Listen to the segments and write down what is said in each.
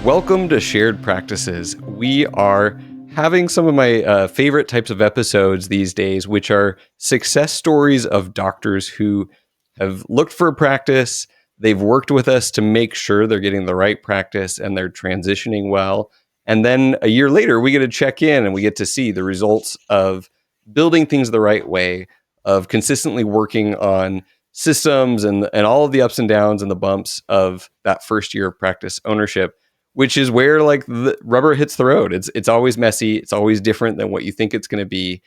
Welcome to Shared Practices. We are having some of my favorite types of episodes these days, which are success stories of doctors who have looked for a practice. They've worked with us to make sure they're getting the right practice and they're transitioning well. And then a year later, we get to check in and we get to see the results of building things the right way, of consistently working on systems and all of the ups and downs and the bumps of that first year of practice ownership, which is where like the rubber hits the road. It's always messy. It's always different than what you think it's going to be.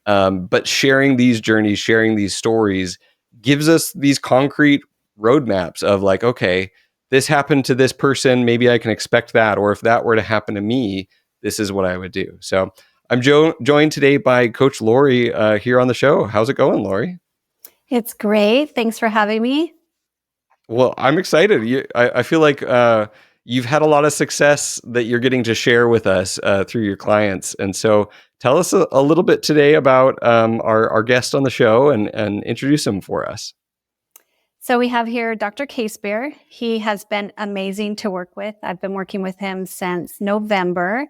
But sharing these journeys, sharing these stories gives us these concrete roadmaps of like, okay, this happened to this person. Maybe I can expect that. Or if that were to happen to me, this is what I would do. So I'm joined today by Coach Lori here on the show. How's it going, Lori? It's great. Thanks for having me. Well, I'm excited. I feel like you've had a lot of success that you're getting to share with us through your clients. And so tell us a little bit today about our guest on the show and introduce him for us. So we have here Dr. Casebier. He has been amazing to work with. I've been working with him since November,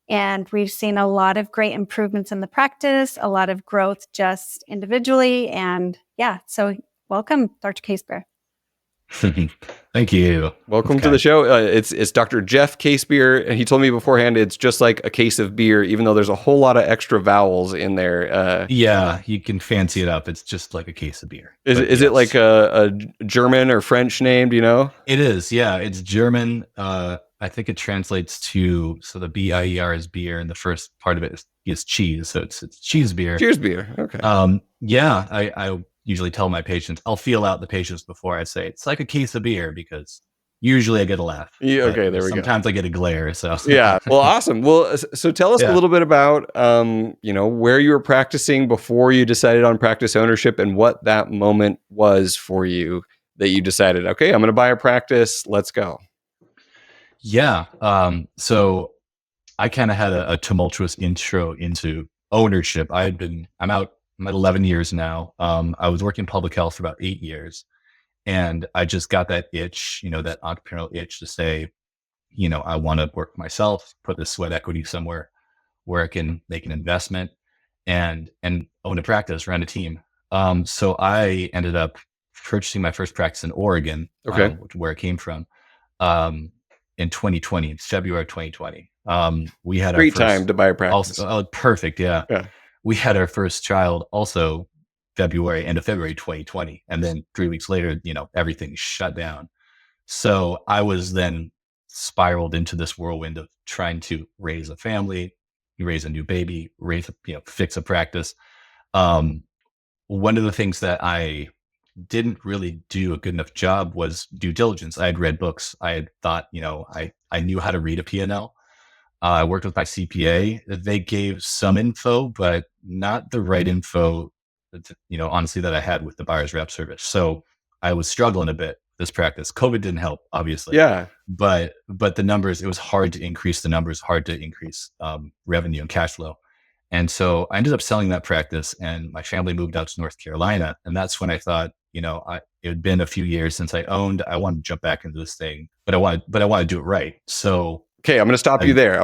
and we've seen a lot of great improvements in the practice, a lot of growth just individually. And yeah, so welcome, Dr. Casebier. Thank you. Welcome to the show. It's Dr. Jeff Casebier, and he told me beforehand it's just like a case of beer, even though there's a whole lot of extra vowels in there. Yeah, you can fancy it up. It's just like a case of beer. Is it like a German or French name? Do you know? It is. Yeah, it's German. I think it translates to, so the B-I-E-R is beer, and the first part of it is cheese. So it's cheese beer. Cheers beer. Okay. Yeah, I usually tell my patients, I'll feel out the patients before I say it's like a case of beer, because usually I get a laugh. Yeah, okay, there we go. Sometimes I get a glare. So yeah, well, awesome. Well, so tell us a little bit about where you were practicing before you decided on practice ownership, and what that moment was for you that you decided, okay, I'm going to buy a practice. Let's go. Yeah. So I kind of had a tumultuous intro into ownership. I'm at 11 years now. I was working in public health for about 8 years, and I just got that itch, that entrepreneurial itch to say, I want to work myself, put the sweat equity somewhere where I can make an investment and own a practice, run a team. So I ended up purchasing my first practice in Oregon, where it came from, in 2020, in February 2020. We had great time to buy a practice. Perfect. Yeah. We had our first child also end of February 2020. And then 3 weeks later, everything shut down. So I was then spiraled into this whirlwind of trying to raise a family, raise a new baby, fix a practice. One of the things that I didn't really do a good enough job was due diligence. I had read books. I had thought, I knew how to read a P&L. I worked with my CPA. They gave some info, but not the right info, honestly, that I had with the buyer's rep service. So I was struggling a bit this practice. COVID didn't help, obviously. Yeah. But the numbers, it was hard to increase the numbers, hard to increase revenue and cash flow. And so I ended up selling that practice, and my family moved out to North Carolina. And that's when I thought, it had been a few years since I owned. I wanted to jump back into this thing, but I want to do it right. So okay, I'm going to stop you there.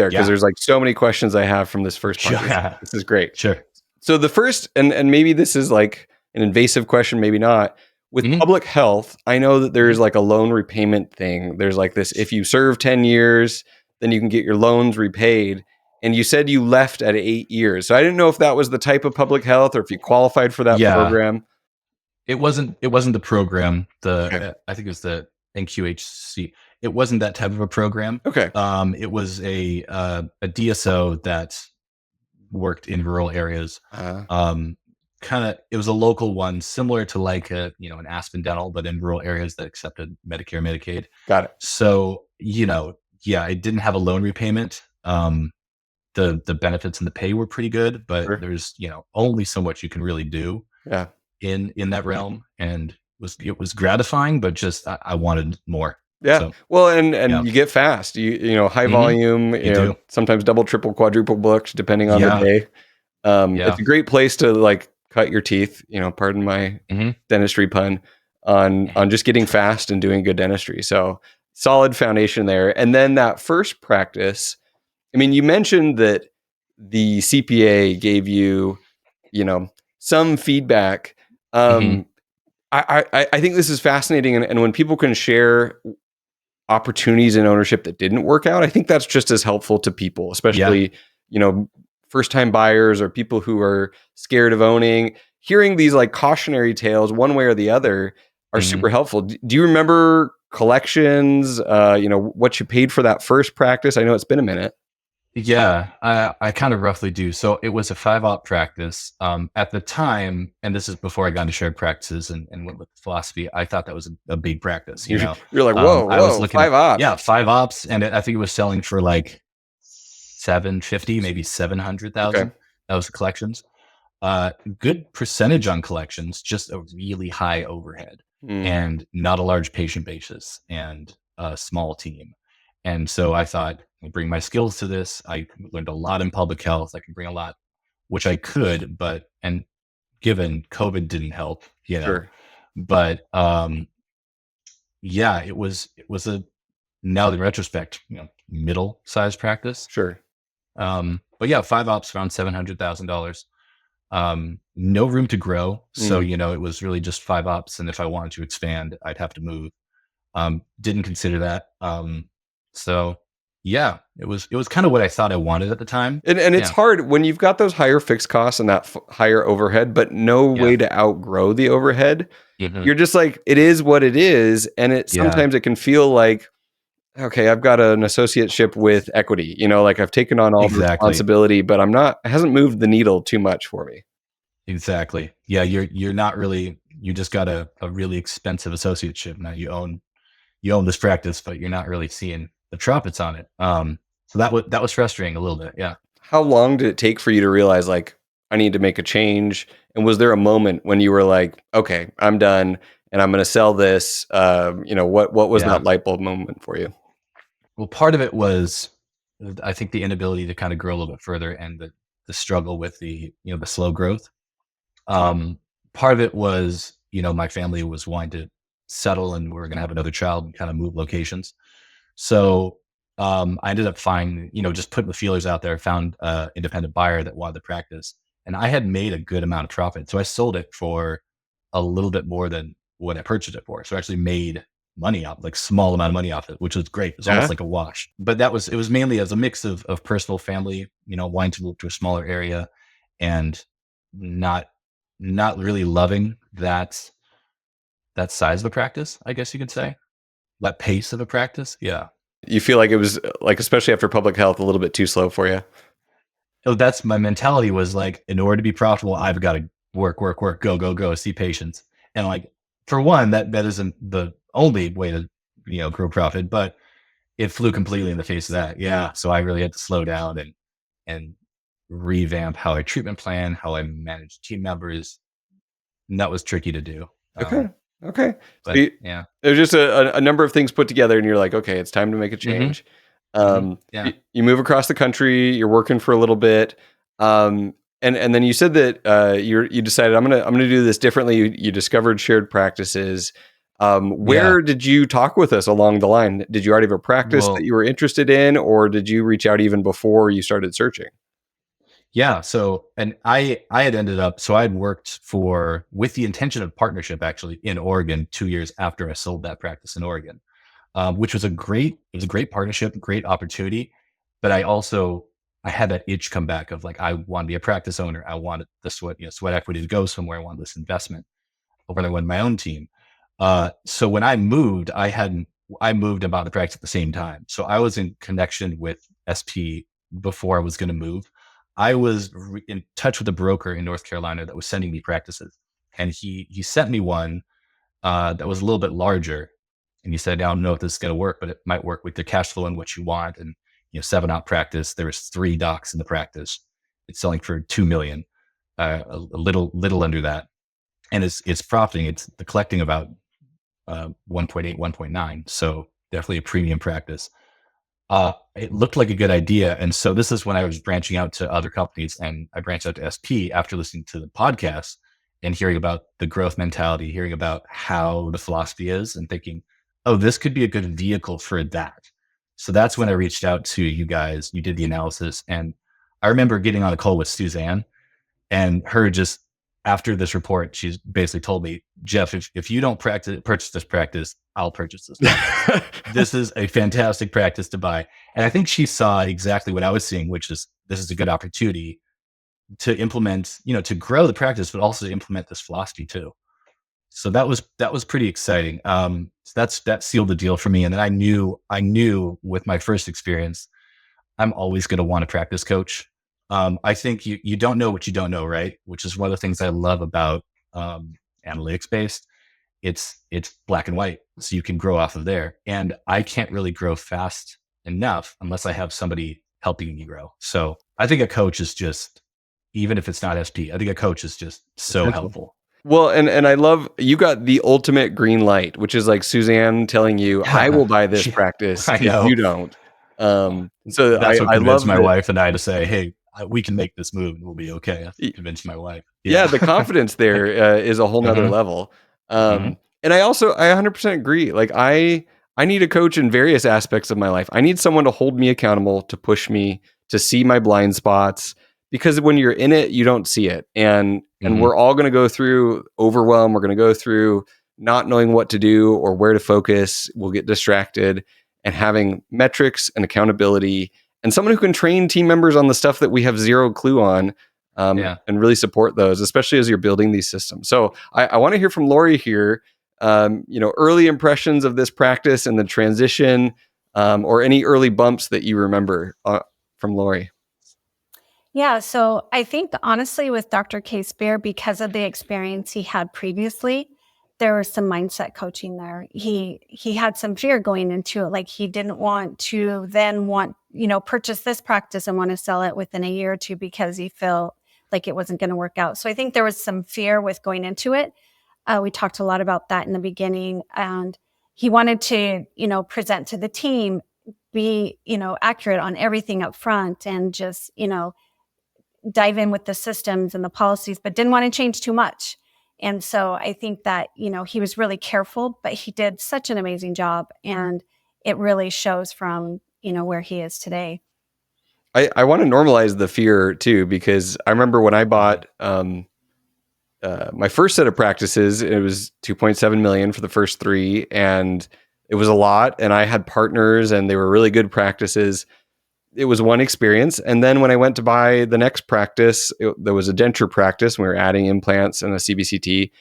Because there's like so many questions I have from this first part. This is great. Sure. So the first, and maybe this is like an invasive question, maybe not. With public health, I know that there's like a loan repayment thing. There's like this, if you serve 10 years, then you can get your loans repaid. And you said you left at 8 years. So I didn't know if that was the type of public health or if you qualified for that program. It wasn't the program. I think it was the NQHC. It wasn't that type of a program. Okay. It was a DSO that worked in rural areas. It was a local one, similar to like an Aspen Dental, but in rural areas that accepted Medicare, Medicaid. Got it. So, it didn't have a loan repayment. The benefits and the pay were pretty good, but there's, only so much you can really do in that realm. And it was gratifying, but just, I wanted more. Yeah. So, well, and you get fast, high volume, sometimes double, triple, quadruple booked, depending on the day. It's a great place to like cut your teeth, pardon my dentistry pun, on just getting fast and doing good dentistry. So solid foundation there. And then that first practice, I mean, you mentioned that the CPA gave you, some feedback. Mhm. I think this is fascinating. And when people can share opportunities in ownership that didn't work out, I think that's just as helpful to people, Yeah. especially, you know, first time buyers or people who are scared of owning. Hearing these like cautionary tales one way or the other are Mhm. super helpful. Do you remember collections, what you paid for that first practice? I know it's been a minute. Yeah, I kind of roughly do. So it was a 5-op practice. At the time, and this is before I got into shared practices and went with philosophy, I thought that was a big practice, you You're, know. you're like, whoa, I was whoa, looking at, 5 ops. yeah, 5 ops, and I think it was selling for like 750, maybe Okay. 700,000. That was the collections. Good percentage on collections, just a really high overhead Hmm, and not a large patient basis and a small team. And so I thought, I bring my skills to this. I learned a lot in public health. I can bring a lot, which I could, and given COVID didn't help, sure, but yeah, it was a, now in retrospect, middle sized practice. sure. But yeah, 5 ops around $700,000. No room to grow. So, Hmm. it was really just 5 ops. And if I wanted to expand, I'd have to move. Didn't consider that. So yeah, it was kind of what I thought I wanted at the time. And it's Yeah. hard when you've got those higher fixed costs and that higher overhead, but no Yeah. way to outgrow the overhead. Mhm. You're just like, it is what it is, and Yeah, sometimes it can feel like, okay, I've got an associateship with equity, like I've taken on all the exactly. responsibility, but it hasn't moved the needle too much for me. Exactly. Yeah. You're not really, you just got a really expensive associateship. Now you own this practice, but you're not really seeing the profits on it. So that was frustrating a little bit. Yeah. How long did it take for you to realize, like, I need to make a change? And was there a moment when you were like, okay, I'm done and I'm going to sell this? What was Yeah. that light bulb moment for you? Well, part of it was, I think, the inability to kind of grow a little bit further and the struggle with the slow growth. Um, Part of it was, my family was wanting to settle and we were going to have another child and kind of move locations. So I ended up finding, just putting the feelers out there, found an independent buyer that wanted the practice. And I had made a good amount of profit. So I sold it for a little bit more than what I purchased it for. So I actually made money off, like small amount of money off it, which was great. It was almost Yeah. like a wash. But it was mainly as a mix of personal family, wanting to move to a smaller area and not not really loving that size of a practice, I guess you could say. That pace of a practice. Yeah. You feel like it was like, especially after public health, a little bit too slow for you. So that's my mentality was like, in order to be profitable, I've got to work, work, work, go, go, go, see patients. And like, for one, that isn't the only way to, grow profit, but it flew completely in the face of that. Yeah. So I really had to slow down and revamp how I treatment plan, how I manage team members. And that was tricky to do. Okay. Okay. So But yeah. there's just a number of things put together, and you're like, okay, it's time to make a Hmm. change. Hmm. Yeah. You move across the country. You're working for a little bit, and then you said that you decided, I'm gonna do this differently. You discovered shared practices. Yeah. Where did you talk with us along the line? Did you already have a practice that Well, you were interested in, or did you reach out even before you started searching? yeah. So, and I had ended up, so I had worked with the intention of partnership actually in Oregon 2 years after I sold that practice in Oregon, which was it was a great partnership, great opportunity. But I had that itch come back of like, I want to be a practice owner. I wanted the sweat equity to go somewhere. I wanted this investment over when I won my own team. So when I moved and bought the practice at the same time. So I was in connection with SP before I was going to move. I was in touch with a broker in North Carolina that was sending me practices, and he sent me one that was a little bit larger. And he said, "I don't know if this is going to work, but it might work with the cash flow and what you want." And 7-out practice. There was 3 docs in the practice. It's selling for 2 million, a little under that, and it's profiting. It's the collecting about 1.8, 1.9. So definitely a premium practice. It looked like a good idea. And so this is when I was branching out to other companies, and I branched out to SP after listening to the podcast and hearing about the growth mentality, hearing about how the philosophy is and thinking, oh, this could be a good vehicle for that. So that's when I reached out to you guys. You did the analysis. And I remember getting on a call with Suzanne and her just after this report, she's basically told me, Jeff, if you don't purchase this practice, I'll purchase this practice. This is a fantastic practice to buy. And I think she saw exactly what I was seeing, which is this is a good opportunity to implement, to grow the practice, but also to implement this philosophy too. So that was pretty exciting. So that sealed the deal for me. And then I knew with my first experience, I'm always going to want a practice coach. I think you don't know what you don't know, right? Which is one of the things I love about analytics based. It's black and white, so you can grow off of there. And I can't really grow fast enough unless I have somebody helping me grow. So I think a coach is just, even if it's not SP, I think a coach is just so Essential. helpful. Well, and I love you got the ultimate green light, which is like Suzanne telling you, "I will buy this practice I if know. you don't." So That's what I convinced love my that. wife and I to say, "Hey, we can make this move and we'll be okay." I convinced my wife. Yeah, the confidence there is a whole nother Mhm, level. mhm. And I 100% agree. Like I need a coach in various aspects of my life. I need someone to hold me accountable, to push me, to see my blind spots. Because when you're in it, you don't see it. And Mhm. we're all going to go through overwhelm. We're going to go through not knowing what to do or where to focus. We'll get distracted. And having metrics and accountability and someone who can train team members on the stuff that we have zero clue on, Yeah. and really support those, especially as you're building these systems. So I want to hear from Lori here. Early impressions of this practice and the transition, or any early bumps that you remember from Lori. Yeah, so I think honestly with Dr. Casebier, because of the experience he had previously, there was some mindset coaching there. He had some fear going into it. Like he didn't want to then purchase this practice and want to sell it within a year or two because he felt like it wasn't going to work out. So I think there was some fear with going into it. We talked a lot about that in the beginning, and he wanted to, present to the team, be, accurate on everything up front and just, dive in with the systems and the policies, but didn't want to change too much. And so I think that, he was really careful, but he did such an amazing job. And it really shows from, where he is today. I want to normalize the fear too, because I remember when I bought my first set of practices, it was 2.7 million for the first three, and it was a lot. And I had partners, and they were really good practices. It was one experience. And then when I went to buy the next practice, there was a denture practice. And we were adding implants and a CBCT.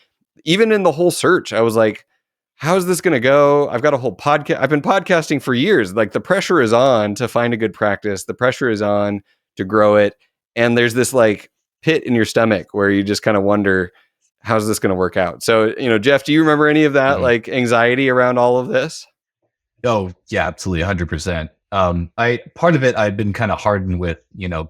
Even in the whole search, I was like, how's this going to go? I've got a whole podcast. I've been podcasting for years. Like the pressure is on to find a good practice. The pressure is on to grow it. And there's this like pit in your stomach where you just kind of wonder, how's this going to work out? So, Jeff, do you remember any of that Mhm. like anxiety around all of this? Oh, yeah, absolutely, 100%. I part of it I'd been kind of hardened with,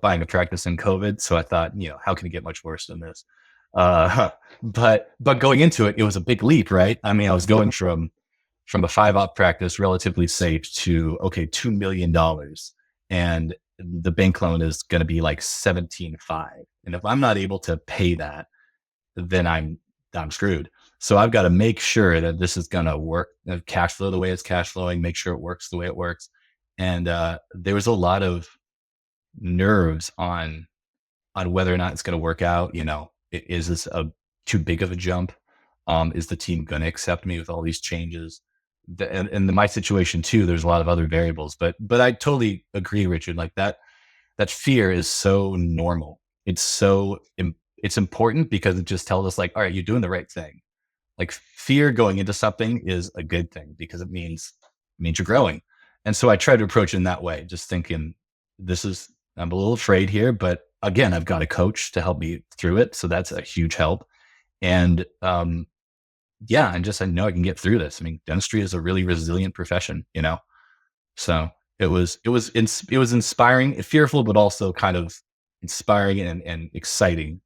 buying a practice in COVID, so I thought, how can it get much worse than this? Uh, but going into it, it was a big leap, right? I mean, I was going from a 5-op practice, relatively safe, to okay, $2 million, and the bank loan is going to be like 17.5, and if I'm not able to pay that, then I'm screwed. So I've got to make sure that this is going to work, cash flow the way it's cash flowing, make sure it works the way it works. And there was a lot of nerves on whether or not it's going to work out. Is this a too big of a jump? Is the team going to accept me with all these changes? And my situation too, there's a lot of other variables, but I totally agree, Richard. Like that fear is so normal. It's important because it just tells us like, all right, you're doing the right thing. Like fear going into something is a good thing because it means you're growing. And so I try to approach it in that way, just thinking I'm a little afraid here, but again, I've got a coach to help me through it. So that's a huge help. And yeah, and just I know I can get through this. I mean, dentistry is a really resilient profession. So it was inspiring, fearful, but also kind of inspiring and exciting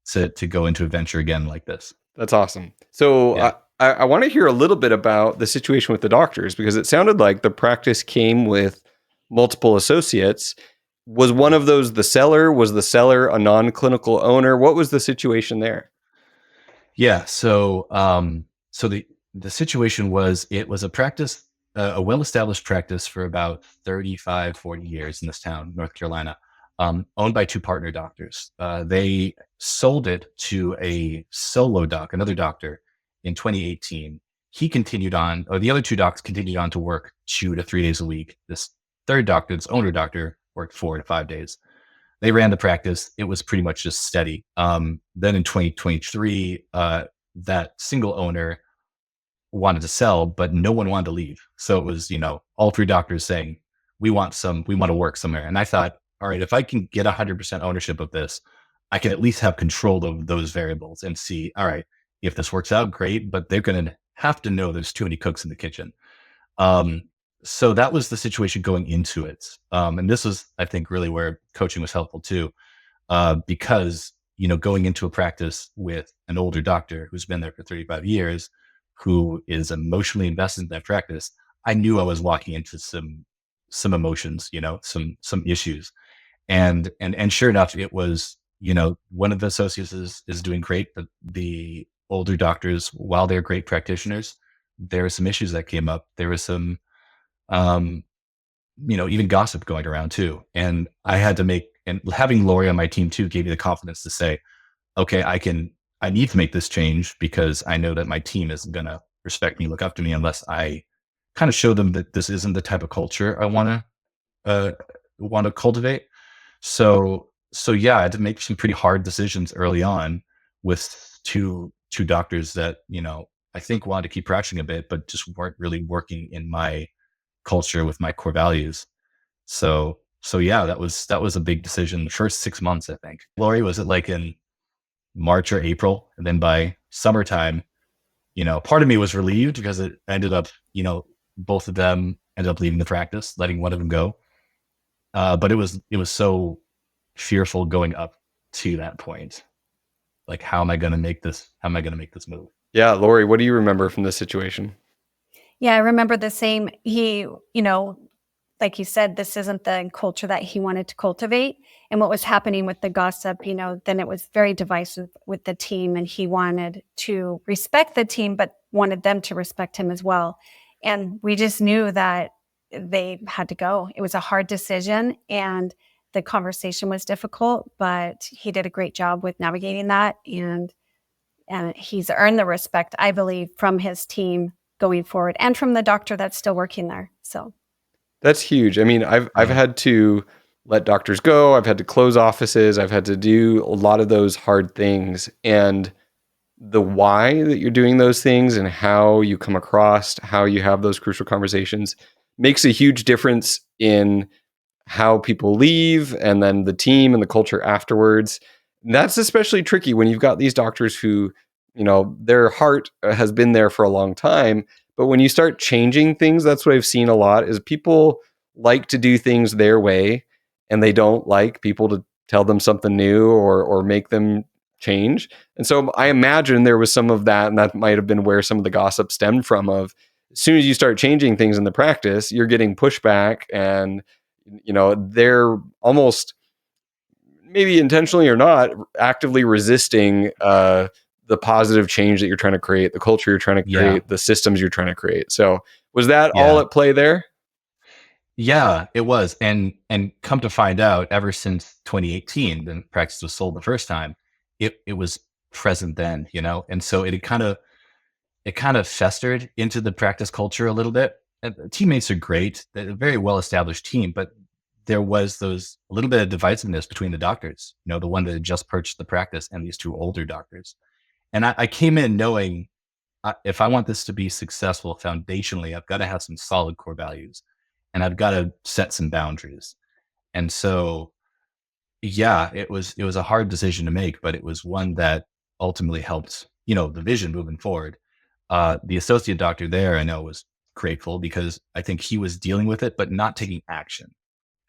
to go into a venture again like this. That's awesome. So Yeah. I want to hear a little bit about the situation with the doctors, because it sounded like the practice came with multiple associates. Was one of those the seller? Was the seller a non-clinical owner? What was the situation there? Yeah. So the The situation was, it was a practice, a well-established practice for about 35, 40 years in this town, North Carolina, owned by two partner doctors. They sold it to a solo doc, another doctor, in 2018. He continued on, or the other two docs continued on to work 2 to 3 days a week. This third doctor, this owner doctor, worked 4 to 5 days. They ran the practice. It was pretty much just steady. Then in 2023, that single owner wanted to sell, but no one wanted to leave. So it was, all three doctors saying, we want to work somewhere. And I thought, all right, if I can get 100% ownership of this, I can at least have control of those variables and see, all right, if this works out, great, but they're going to have to know there's too many cooks in the kitchen. So that was the situation going into it. And this was, I think, really where coaching was helpful too, because, going into a practice with an older doctor who's been there for 35 years, who is emotionally invested in that practice, I knew I was walking into some emotions, some issues. And sure enough, it was, one of the associates is doing great, but the older doctors, while they're great practitioners, there were some issues that came up. There was some, even gossip going around too. And I had to and having Lori on my team too gave me the confidence to say, okay, I need to make this change, because I know that my team isn't going to respect me, look up to me, unless I kind of show them that this isn't the type of culture I want to cultivate. So yeah, I had to make some pretty hard decisions early on with two doctors that, I think wanted to keep practicing a bit, but just weren't really working in my culture with my core values. So yeah, that was a big decision. The first 6 months, I think. Lori, was it like in March or April? And then by summertime, part of me was relieved, because it ended up, both of them ended up leaving the practice, letting one of them go. But it was so fearful going up to that point. Like, how am I going to make this move? Yeah. Lori, what do you remember from this situation? Yeah, I remember the same. He, like you said, this isn't the culture that he wanted to cultivate. And what was happening with the gossip, then it was very divisive with the team, and he wanted to respect the team, but wanted them to respect him as well. And we just knew that they had to go. It was a hard decision, and the conversation was difficult, but he did a great job with navigating that. And he's earned the respect, I believe, from his team going forward, and from the doctor that's still working there. So that's huge. I mean, I've had to let doctors go. I've had to close offices. I've had to do a lot of those hard things. And the why that you're doing those things and how you come across, how you have those crucial conversations makes a huge difference in how people leave, and then the team and the culture afterwards. And that's especially tricky when you've got these doctors who, their heart has been there for a long time. But when you start changing things, that's what I've seen a lot, is people like to do things their way, and they don't like people to tell them something new or make them change. And so I imagine there was some of that, and that might have been where some of the gossip stemmed from. Of, as soon as you start changing things in the practice, you're getting pushback, and they're almost, maybe intentionally or not, actively resisting the positive change that you're trying to create, the culture you're trying to create, the systems you're trying to create. So was that all at play there? Yeah, it was. And come to find out, ever since 2018, when practice was sold the first time, it was present then, and so it kind of festered into the practice culture a little bit. And the teammates are great. They're a very well-established team, but there was a little bit of divisiveness between the doctors, the one that had just purchased the practice and these two older doctors. And I came in knowing, if I want this to be successful foundationally, I've got to have some solid core values, and I've got to set some boundaries. And so, yeah, it was a hard decision to make, but it was one that ultimately helped, the vision moving forward. The associate doctor there, I know, was grateful, because I think he was dealing with it, but not taking action.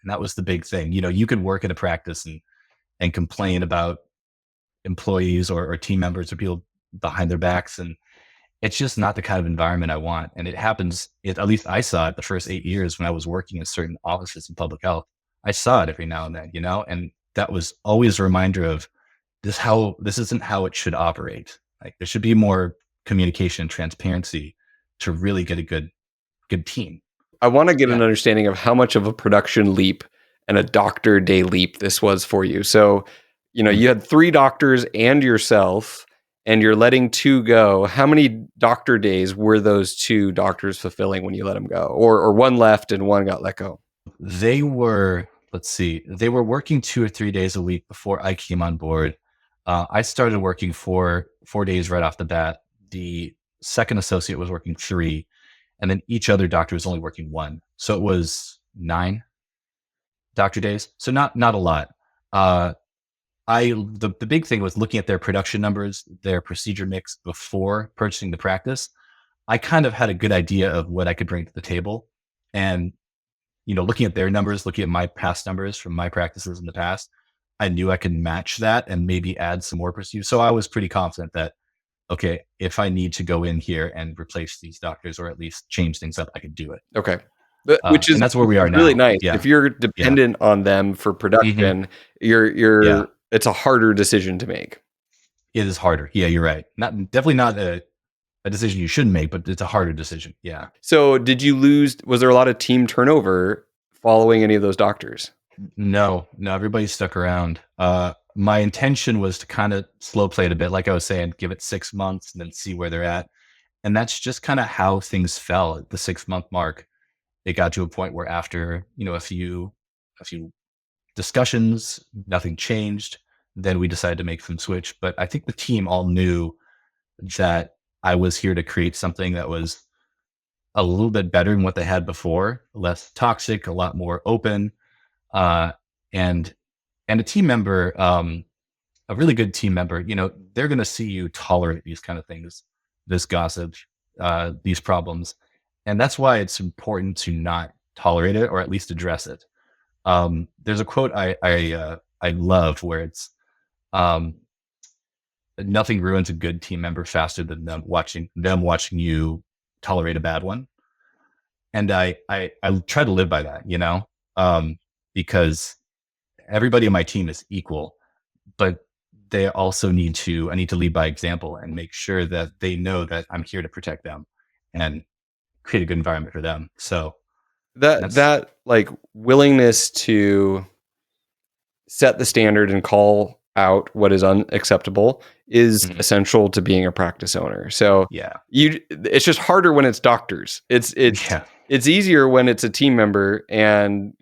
And that was the big thing. You could work at a practice and complain about employees or team members or people behind their backs, and it's just not the kind of environment I want. And it happens, at least I saw it the first 8 years when I was working in certain offices in public health. I saw it every now and then, and that was always a reminder of this isn't how it should operate. Like, there should be more communication and transparency to really get a good team. I want to get an Yeah. understanding of how much of a production leap and a doctor day leap this was for you. So, Mm. you had 3 doctors and yourself, and you're letting 2 go. How many doctor days were those 2 doctors fulfilling when you let them go? Or one left and one got let go? They were, let's see, they were working 2 or 3 days a week before I came on board. I started working 4 days right off the bat. The second associate was working 3, and then each other doctor was only working 1. So it was 9 doctor days. So not a lot. Uh, the big thing was looking at their production numbers, their procedure mix before purchasing the practice. I kind of had a good idea of what I could bring to the table, and looking at their numbers, looking at my past numbers from my practices in the past, I knew I could match that and maybe add some more procedures. So I was pretty confident that, okay, if I need to go in here and replace these doctors or at least change things up, I could do it. Okay. Which is And that's where we are really now. nice. Yeah. If you're Yeah. dependent on them for Hmm. production, Yeah. it's a harder decision to make. It is harder. Yeah, you're right. Definitely not a decision you shouldn't make, but it's a harder decision. Yeah. So, was there a lot of team turnover following any of those doctors? No, everybody stuck around. My intention was to kind of slow play it a bit, like I was saying, give it 6 months and then see where they're at. And that's just kind of how things fell at the 6 month mark. It got to a point where after, a few discussions, nothing changed. Then we decided to make them switch. But I think the team all knew that I was here to create something that was a little bit better than what they had before, less toxic, a lot more open, uh, and and a team member, a really good team member. They're going to see you tolerate these kind of things, this gossip, these problems, and that's why it's important to not tolerate it or at least address it. There's a quote I loved where it's um, nothing ruins a good team member faster than them watching you tolerate a bad one. And I try to live by that, because everybody on my team is equal, but they also I need to lead by example and make sure that they know that I'm here to protect them and create a good environment for them. So that's, That like willingness to set the standard and call out what is unacceptable is mhm, essential to being a practice owner. So yeah, it's just harder when it's doctors. yeah, It's easier when it's a team member and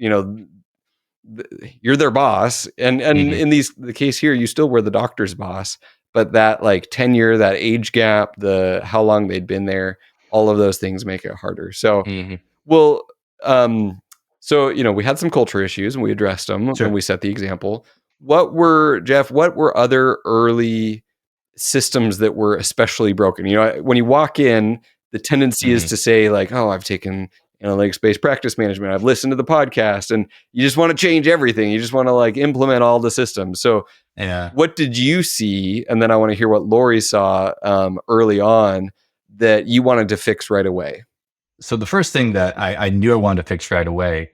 you're their boss, and hmm, in the case here you still were the doctor's boss, but that like tenure, that age gap, the how long they'd been there, all of those things make it harder. So hmm, well, um, we had some culture issues and we addressed them and sure, we set the example. What were other early systems that were especially broken? When you walk in, the tendency is hmm, to say like, "Oh, I've taken analytics-based practice management. I've listened to the podcast," and you just want to change everything. You just want to like implement all the systems. So, yeah. what did you see? And then I want to hear what Lori saw early on that you wanted to fix right away. So the first thing that I knew I wanted to fix right away,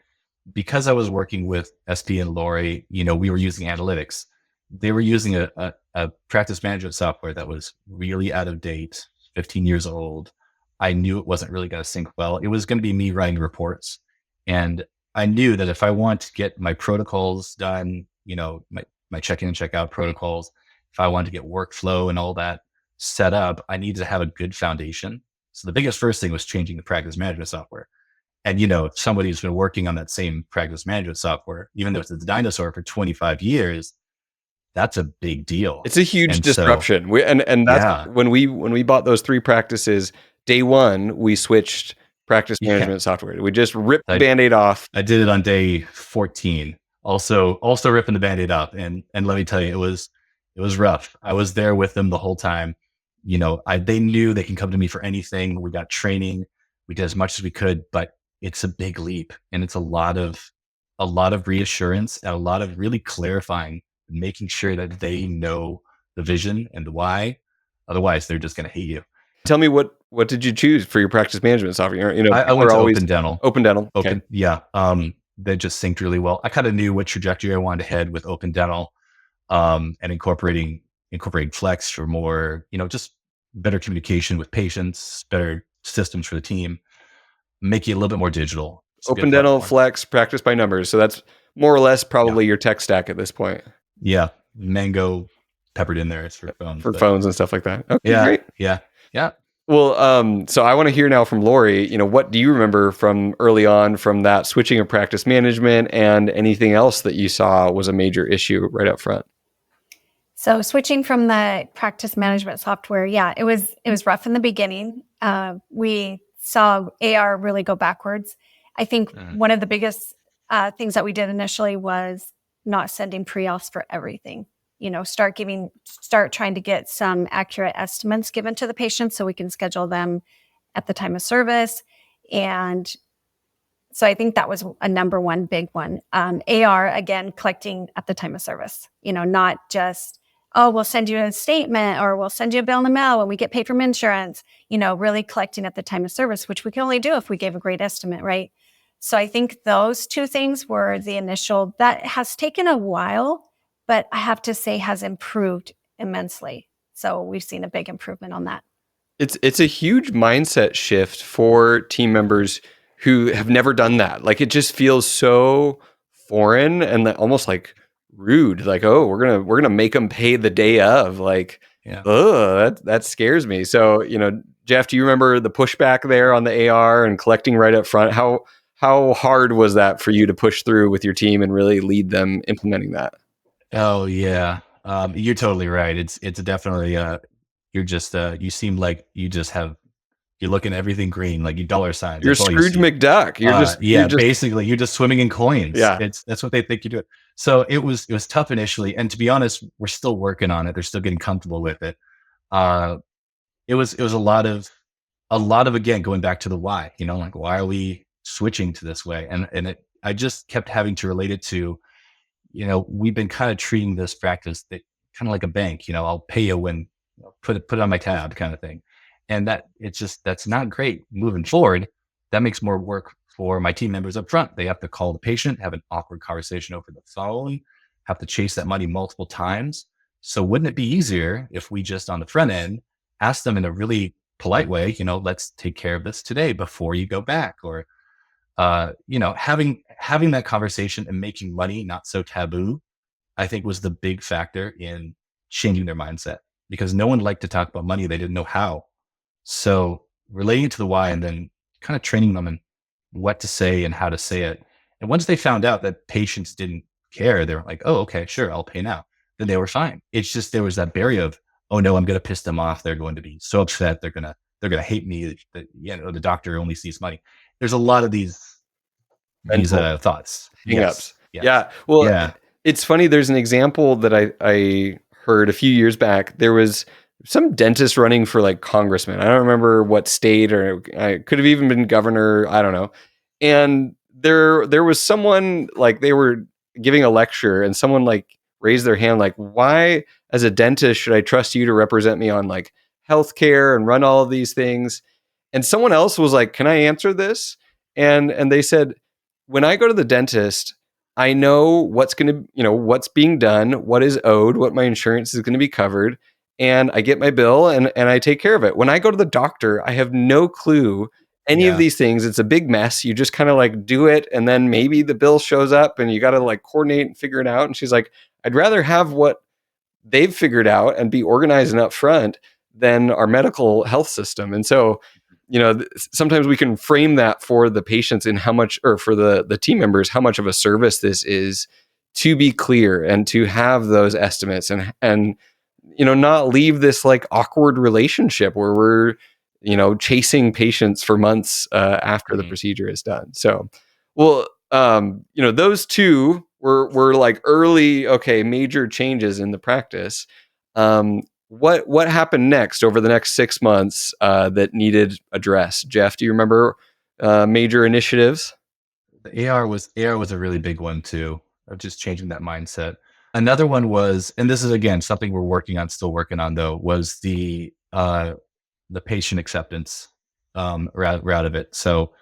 because I was working with SP and Lori, we were using analytics. They were using a practice management software that was really out of date, 15 years old. I knew it wasn't really going to sync well. It was going to be me writing reports. And I knew that if I want to get my protocols done, my check in and check out protocols, if I wanted to get workflow and all that set up, I needed to have a good foundation. So the biggest first thing was changing the practice management software. And if somebody who's been working on that same practice management software, even though it's a dinosaur for 25 years, that's a big deal. It's a huge And so, disruption. And that's yeah, when we bought those 3 practices, day 1, we switched practice yeah, management software. We just ripped the I, Band-Aid off. I did it on day 14. Also ripping the Band-Aid up. And let me tell you, it was rough. I was there with them the whole time. They knew they can come to me for anything. We got training. We did as much as we could, but it's a big leap and it's a lot of reassurance and a lot of really clarifying, making sure that they know the vision and the why. Otherwise, they're just going to hate you. Tell me what did you choose for your practice management software? I People went are to always Open Dental. open dental. Okay. Yeah. They just synced really well. I kind of knew what trajectory I wanted to head with Open Dental, and incorporating Flex for more, just better communication with patients, better systems for the team, make it a little bit more digital. It's a Open good Dental, platform. Flex, Practice by Numbers. So that's more or less probably your tech stack at this point. Yeah. Mango peppered in there. It's for phones, For but phones and stuff like that. Okay, yeah, great. yeah, yeah. Well, so I want to hear now from Lori, what do you remember from early on from that switching of practice management and anything else that you saw was a major issue right up front? So switching from the practice management software, yeah, it was rough in the beginning. We saw AR really go backwards. I think one of the biggest things that we did initially was not sending pre-auths for everything. Start trying to get some accurate estimates given to the patient so we can schedule them at the time of service. And so I think that was a number one big one. AR, again, collecting at the time of service, not just, oh, we'll send you a statement or we'll send you a bill in the mail when we get paid from insurance, really collecting at the time of service, which we can only do if we gave a great estimate, right? So I think those two things were the initial. That has taken a while, but I have to say has improved immensely. So we've seen a big improvement on that. It's a huge mindset shift for team members who have never done that. Like it just feels so foreign and almost like rude. Like, oh, we're gonna make them pay the day of. Like, Yeah. oh, that scares me. So, Jeff, do you remember the pushback there on the AR and collecting right up front? How hard was that for you to push through with your team and really lead them implementing that? Oh yeah. You're totally right. It's definitely you're just you seem like you're looking at everything green, like you dollar signs. You're That's all you Scrooge see. McDuck. Yeah, basically you're just swimming in coins. Yeah. That's what they think you do. So it was tough initially, and to be honest, we're still working on it. They're still getting comfortable with it. It was a lot of again going back to the why. Like why are we switching to this way? And I just kept having to relate it to, we've been kind of treating this practice that kind of like a bank. I'll pay you when put it on my tab kind of thing, and that's not great moving forward. That makes more work for my team members up front. They have to call the patient, have an awkward conversation over the phone, have to chase that money multiple times. So wouldn't it be easier if we just on the front end ask them in a really polite way, let's take care of this today before you go back, or having that conversation and making money not so taboo, I think was the big factor in changing their mindset, because no one liked to talk about money. They didn't know how. So relating to the why and then kind of training them in what to say and how to say it. And once they found out that patients didn't care, they were like, oh, okay, sure, I'll pay now. Then they were fine. It's just there was that barrier of, oh no, I'm going to piss them off. They're going to be so upset. They're going to hate me. That the doctor only sees money. There's a lot of these thoughts. Hang-ups. Yes. Yeah. Well, Yeah. It's funny. There's an example that I heard a few years back. There was some dentist running for like congressman. I don't remember what state, or I could have even been governor. I don't know. And there was someone, like, they were giving a lecture and someone like raised their hand, like, why as a dentist should I trust you to represent me on like healthcare and run all of these things? And someone else was like, can I answer this? And they said, when I go to the dentist, I know what's what's being done, what is owed, what my insurance is going to be covered, and I get my bill and I take care of it. When I go to the doctor, I have no clue any of these things. It's a big mess. You just kind of like do it, and then maybe the bill shows up and you got to like coordinate and figure it out. And she's like, I'd rather have what they've figured out and be organized and upfront than our medical health system. And so, sometimes we can frame that for the patients in how much, or for the team members, how much of a service this is, to be clear and to have those estimates and not leave this like awkward relationship where we're chasing patients for months after the procedure is done. So, well, those two were like early, okay, major changes in the practice. What happened next over the next 6 months that needed address? Jeff, do you remember major initiatives? The AR was a really big one too, of just changing that mindset. Another one was, and this is again something we're still working on though, was the patient acceptance route of it. So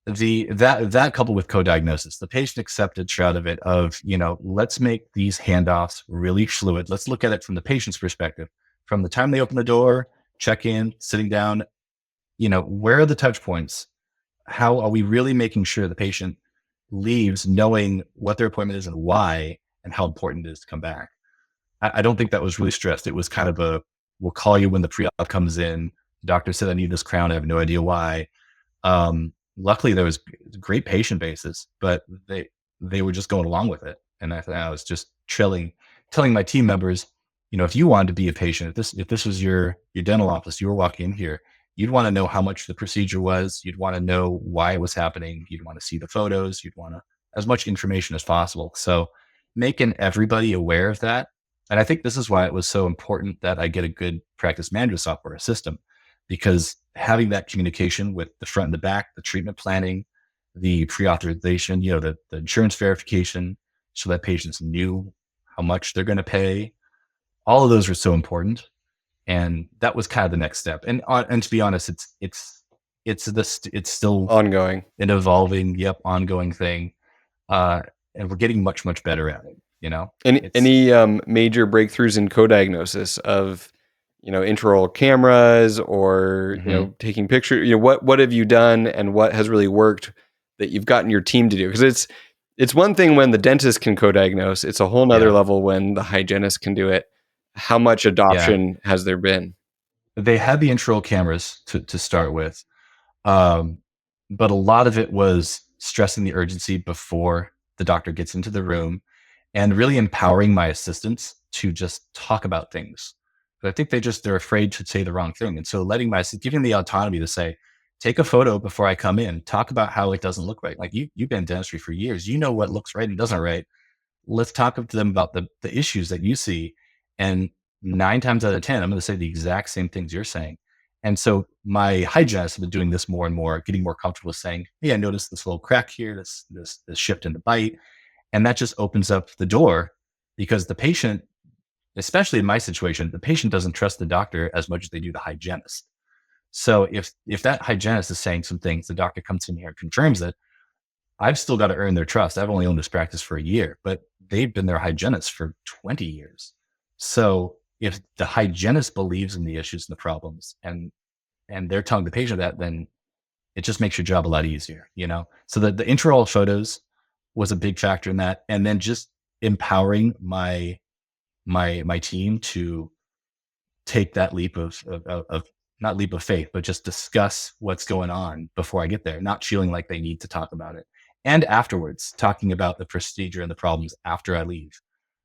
that coupled with co-diagnosis, the patient acceptance route of it, of let's make these handoffs really fluid. Let's look at it from the patient's perspective, from the time they open the door, check in, sitting down, where are the touch points? How are we really making sure the patient leaves knowing what their appointment is and why, and how important it is to come back? I don't think that was really stressed. It was kind of we'll call you when the pre-op comes in. The doctor said I need this crown. I have no idea why. Luckily, there was great patient basis, but they were just going along with it. And I was just telling my team members, if you wanted to be a patient, if this was your dental office, you were walking in here, you'd want to know how much the procedure was. You'd want to know why it was happening. You'd want to see the photos. You'd want as much information as possible. So making everybody aware of that. And I think this is why it was so important that I get a good practice management software system, because having that communication with the front and the back, the treatment planning, the pre-authorization, the insurance verification, so that patients knew how much they're going to pay. All of those were so important, and that was kind of the next step. And to be honest, it's still Ongoing. an evolving, ongoing thing, and we're getting much much better at it. Any major breakthroughs in co-diagnosis of intraoral cameras or taking pictures? What have you done, and what has really worked that you've gotten your team to do? Because it's one thing when the dentist can co-diagnose. It's a whole nother level when the hygienist can do it. How much adoption has there been? They had the intraoral cameras to start with, but a lot of it was stressing the urgency before the doctor gets into the room, and really empowering my assistants to just talk about things. But I think they're afraid to say the wrong thing. And so giving the autonomy to say, take a photo before I come in, talk about how it doesn't look right. Like you've been in dentistry for years, you know what looks right and doesn't right. Let's talk to them about the issues that you see. And 9 times out of 10, I'm going to say the exact same things you're saying. And so my hygienists have been doing this more and more, getting more comfortable with saying, hey, I noticed this little crack here, this shift in the bite. And that just opens up the door, because the patient, especially in my situation, the patient doesn't trust the doctor as much as they do the hygienist. So if that hygienist is saying some things, the doctor comes in here and confirms it, I've still got to earn their trust. I've only owned this practice for a year, but they've been their hygienist for 20 years. So if the hygienist believes in the issues and the problems, and they're telling the patient that, then it just makes your job a lot easier, So the intraoral photos was a big factor in that. And then just empowering my team to take that leap of not leap of faith, but just discuss what's going on before I get there, not feeling like they need to talk about it. And afterwards, talking about the procedure and the problems after I leave.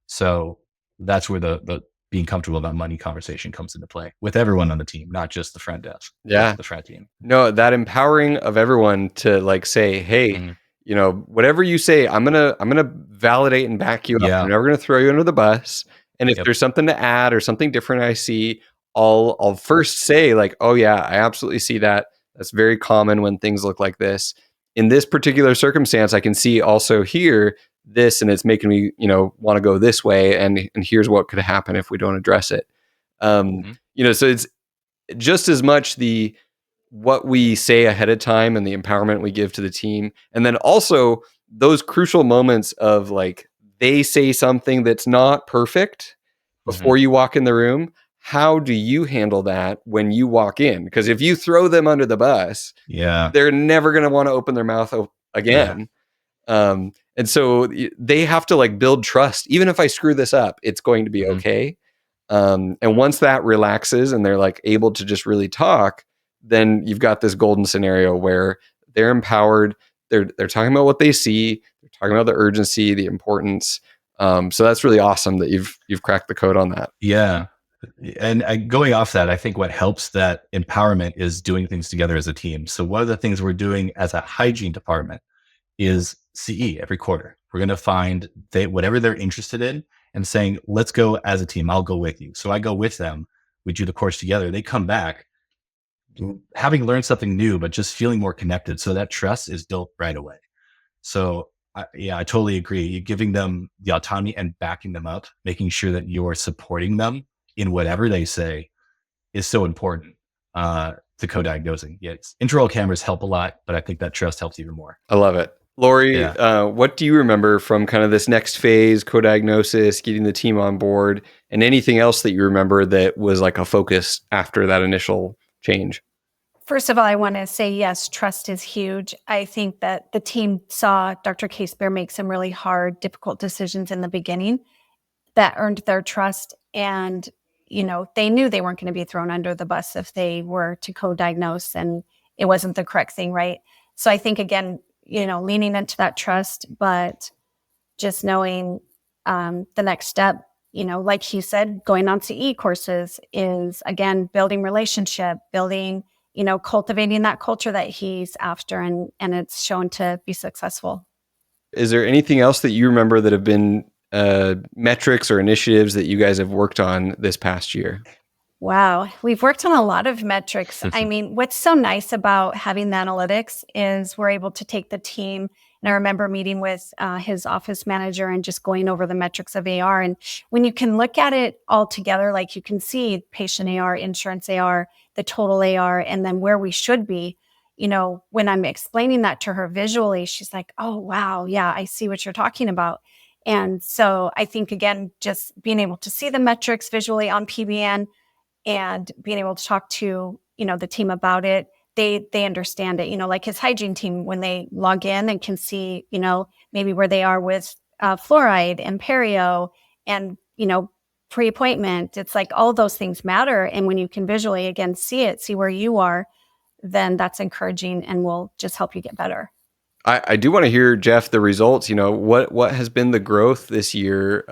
So that's where the being comfortable about money conversation comes into play with everyone on the team, not just the front desk. Yeah. The front team. No, that empowering of everyone to say, hey, whatever you say, I'm gonna validate and back you up. I'm never gonna throw you under the bus. And if there's something to add or something different I see, I'll first say oh yeah, I absolutely see that. That's very common when things look like this. In this particular circumstance, I can see also here this, and it's making me, want to go this way. And here's what could happen if we don't address it. So it's just as much what we say ahead of time and the empowerment we give to the team. And then also those crucial moments of they say something that's not perfect before you walk in the room. How do you handle that when you walk in? Because if you throw them under the bus, they're never going to want to open their mouth again. And so they have to build trust. Even if I screw this up, it's going to be okay. And once that relaxes and they're able to just really talk, then you've got this golden scenario where they're empowered. They're talking about what they see. They're talking about the urgency, the importance. So that's really awesome that you've cracked the code on that. Yeah. And going off that, I think what helps that empowerment is doing things together as a team. So one of the things we're doing as a hygiene department is CE every quarter. We're going to find whatever they're interested in and saying, let's go as a team. I'll go with you. So I go with them. We do the course together. They come back having learned something new, but just feeling more connected. So that trust is built right away. So I totally agree. You're giving them the autonomy and backing them up, making sure that you're supporting them in whatever they say is so important to co-diagnosing. Yes, intraoral cameras help a lot, but I think that trust helps even more. I love it. Lori, what do you remember from kind of this next phase, co-diagnosis, getting the team on board, and anything else that you remember that was a focus after that initial change? First of all, I want to say, yes, trust is huge. I think that the team saw Dr. Casebeer make some really hard, difficult decisions in the beginning that earned their trust. And, they knew they weren't going to be thrown under the bus if they were to co-diagnose and it wasn't the correct thing, right? So I think, again, leaning into that trust, but just knowing the next step, like he said, going on CE courses is, again, building relationship, building, cultivating that culture that he's after, and it's shown to be successful. Is there anything else that you remember that have been metrics or initiatives that you guys have worked on this past year? Wow. We've worked on a lot of metrics. I mean, what's so nice about having the analytics is we're able to take the team. And I remember meeting with his office manager and just going over the metrics of AR. And when you can look at it all together, like you can see patient AR, insurance AR, the total AR, and then where we should be, when I'm explaining that to her visually, she's like, oh, wow. Yeah, I see what you're talking about. And so I think, again, just being able to see the metrics visually on PBN and being able to talk to, the team about it, they understand it. Like his hygiene team, when they log in and can see, maybe where they are with fluoride and perio and, pre-appointment, it's like all those things matter. And when you can visually, again, see where you are, then that's encouraging and will just help you get better. I do want to hear, Jeff, the results. What has been the growth this year?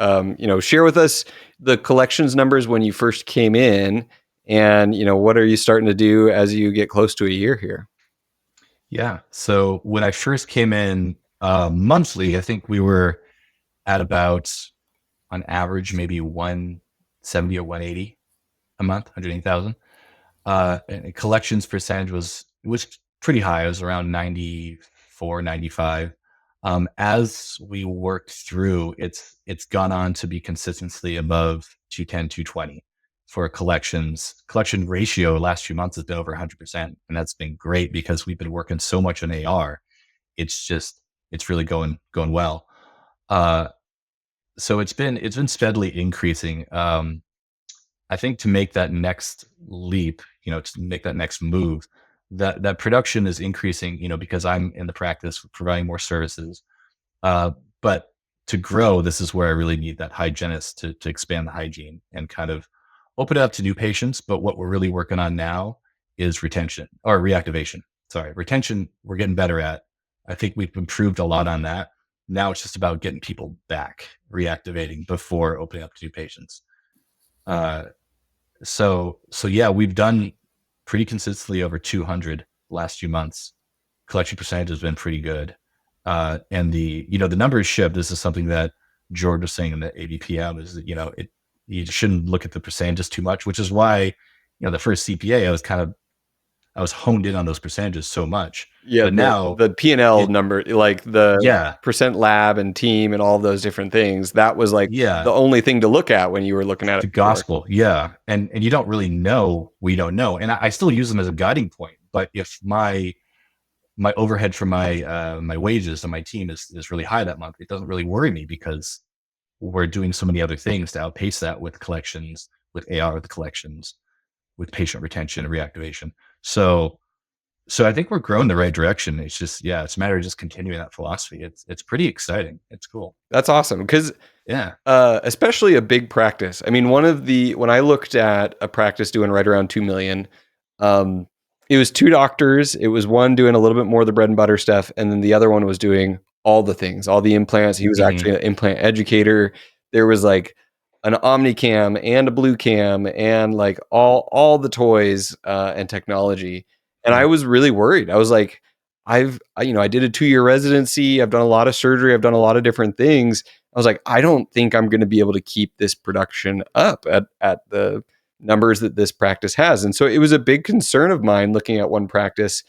Share with us the collections numbers when you first came in, and what are you starting to do as you get close to a year here? Yeah. So when I first came in monthly, I think we were at about, on average, maybe 170 or 180 a month, 180,000. And collections percentage was pretty high. It was around 94, 95. As we worked through, it's gone on to be consistently above 210, 220 for collections. Collection ratio last few months has been over 100%, and that's been great because we've been working so much on AR. It's really going well. So it's been steadily increasing. I think to make that next leap, to make that next move, that production is increasing, because I'm in the practice of providing more services. But to grow, this is where I really need that hygienist to expand the hygiene and kind of open it up to new patients. But what we're really working on now is retention or reactivation. Sorry, retention, we're getting better at. I think we've improved a lot on that. Now it's just about getting people back, reactivating before opening up to new patients. So yeah, we've done pretty consistently over 200 last few months. Collection percentage has been pretty good. And the numbers shift. This is something that George was saying in the ABPM is that, you shouldn't look at the percentages too much, which is why, the first CPA, I was honed in on those percentages so much. Yeah, but now the P&L number, like the yeah, percent lab and team and all those different things, that was like yeah, the only thing to look at when you were looking at the it before. gospel. Yeah. And you don't really know, we don't know. And I still use them as a guiding point. But if my overhead for my wages and my team is really high that month, it doesn't really worry me because we're doing so many other things to outpace that with collections, with AR, with collections, with patient retention and reactivation. So I think we're growing the right direction. It's just, it's a matter of just continuing that philosophy. It's pretty exciting. It's cool. That's awesome. Because yeah, especially a big practice. I mean, when I looked at a practice doing right around 2 million, it was 2 doctors. It was one doing a little bit more of the bread and butter stuff, and then the other one was doing all the things, all the implants. He was actually an implant educator. There was like an Omnicam and a Blue Cam and like all the toys and technology. And I was really worried. I was like, I did a 2-year residency. I've done a lot of surgery. I've done a lot of different things. I was like, I don't think I'm going to be able to keep this production up at the numbers that this practice has. And so it was a big concern of mine looking at one practice.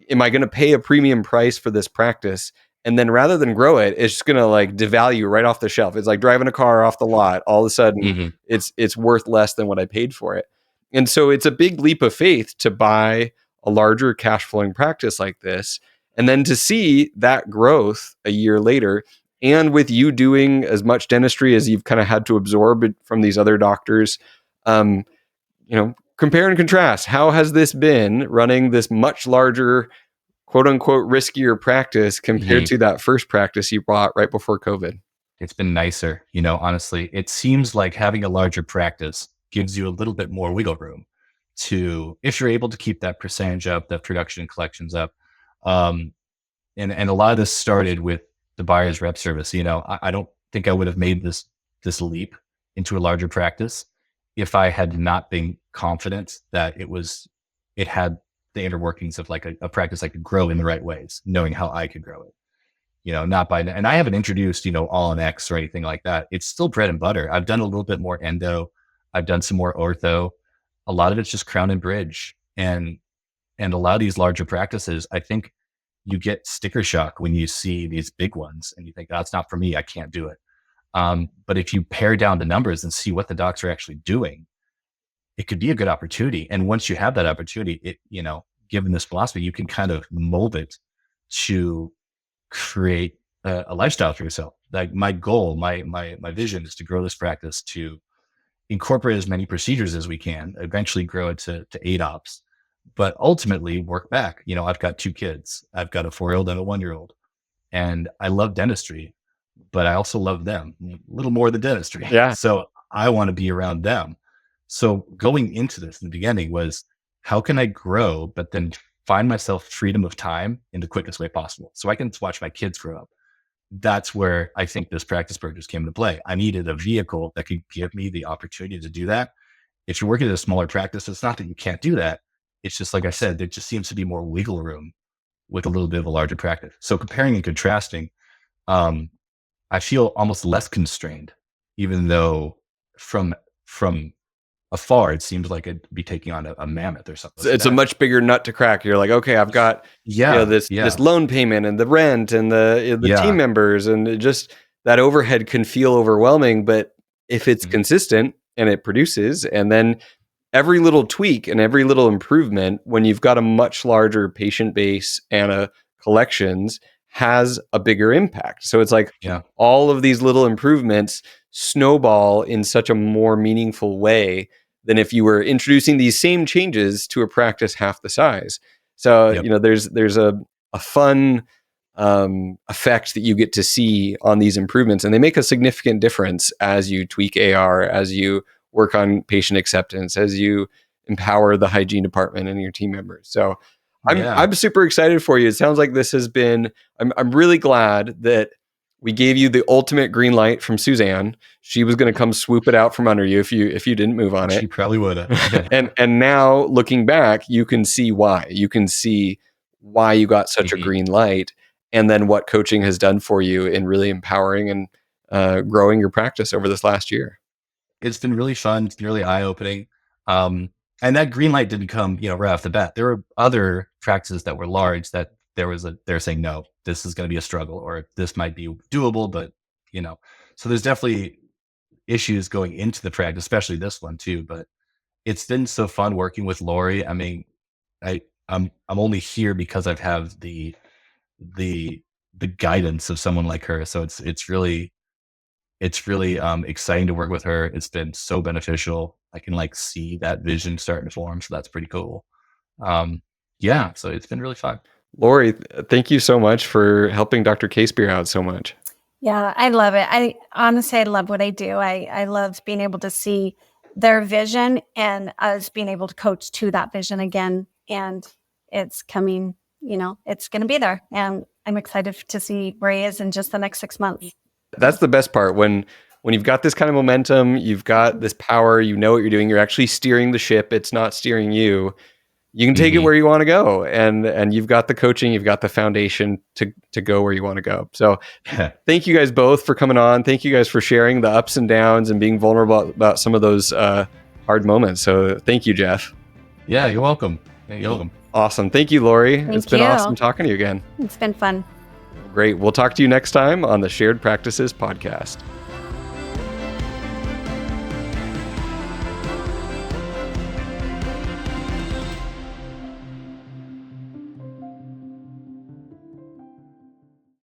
Am I going to pay a premium price for this practice? And then rather than grow it, it's just going to like devalue right off the shelf. It's like driving a car off the lot. All of a sudden it's worth less than what I paid for it. And so it's a big leap of faith to buy a larger cash flowing practice like this. And then to see that growth a year later, and with you doing as much dentistry as you've kind of had to absorb it from these other doctors, compare and contrast. How has this been running this much larger, quote unquote, riskier practice compared to that first practice you bought right before COVID? It's been nicer, honestly. It seems like having a larger practice gives you a little bit more wiggle room to, if you're able to keep that percentage up, that production and collections up. And a lot of this started with the buyer's rep service. I don't think I would have made this leap into a larger practice if I had not been confident that it had the inner workings of like a practice I could grow in the right ways, knowing how I could grow it. Not by, and I haven't introduced, all in X or anything like that. It's still bread and butter. I've done a little bit more endo. I've done some more ortho. A lot of it's just crown and bridge. And a lot of these larger practices, I think you get sticker shock when you see these big ones and you think, that's not for me. I can't do it. But if you pare down the numbers and see what the docs are actually doing, it could be a good opportunity. And once you have that opportunity, given this philosophy, you can kind of mold it to create a lifestyle for yourself. Like my goal, my vision is to grow this practice to incorporate as many procedures as we can, eventually grow it to 8 ops, but ultimately work back. I've got 2 kids. I've got a 4-year-old and a 1-year-old, and I love dentistry, but I also love them a little more than dentistry. Yeah. So I want to be around them. So going into this in the beginning was, how can I grow, but then find myself freedom of time in the quickest way possible so I can watch my kids grow up? That's where I think this practice purchase came into play. I needed a vehicle that could give me the opportunity to do that. If you're working at a smaller practice, it's not that you can't do that. It's just, like I said, there just seems to be more wiggle room with a little bit of a larger practice. So comparing and contrasting, I feel almost less constrained, even though from afar, it seems like it'd be taking on a mammoth or something. It's a much bigger nut to crack. You're like, okay, I've got this loan payment and the rent and the team members, and just that overhead can feel overwhelming. But if it's consistent and it produces, and then every little tweak and every little improvement, when you've got a much larger patient base and a collections, has a bigger impact. So it's like all of these little improvements snowball in such a more meaningful way than if you were introducing these same changes to a practice half the size. So, there's a fun effect that you get to see on these improvements, and they make a significant difference as you tweak AR, as you work on patient acceptance, as you empower the hygiene department and your team members. So I'm super excited for you. It sounds like this has been, I'm really glad that we gave you the ultimate green light from Suzanne. She was going to come swoop it out from under you if you didn't move on it. She probably would have. and now looking back, you can see why. You can see why you got such a green light, and then what coaching has done for you in really empowering and growing your practice over this last year. It's been really fun. It's been really eye-opening. And that green light didn't come, right off the bat. There were other practices that were large that they're saying, no, this is going to be a struggle, or this might be doable, but so there's definitely issues going into the practice, especially this one too. But it's been so fun working with Lori. I mean, I'm only here because I've have the guidance of someone like her. So it's really exciting to work with her. It's been so beneficial. I can see that vision starting to form. So that's pretty cool. So it's been really fun. Lori, thank you so much for helping Dr. Casebier out so much. Yeah, I love it. I honestly love what I do. I love being able to see their vision and us being able to coach to that vision again. And it's coming, it's going to be there. And I'm excited to see where he is in just the next 6 months. That's the best part. When you've got this kind of momentum, you've got this power, you know what you're doing, you're actually steering the ship. It's not steering you. You can take it where you want to go, and you've got the coaching, you've got the foundation to go where you want to go. So thank you guys both for coming on. Thank you guys for sharing the ups and downs and being vulnerable about some of those hard moments. So thank you, Jeff. Yeah, you're welcome. You're welcome. Awesome. Thank you, Lori. It's been awesome talking to you again. It's been fun. Great. We'll talk to you next time on the Shared Practices podcast.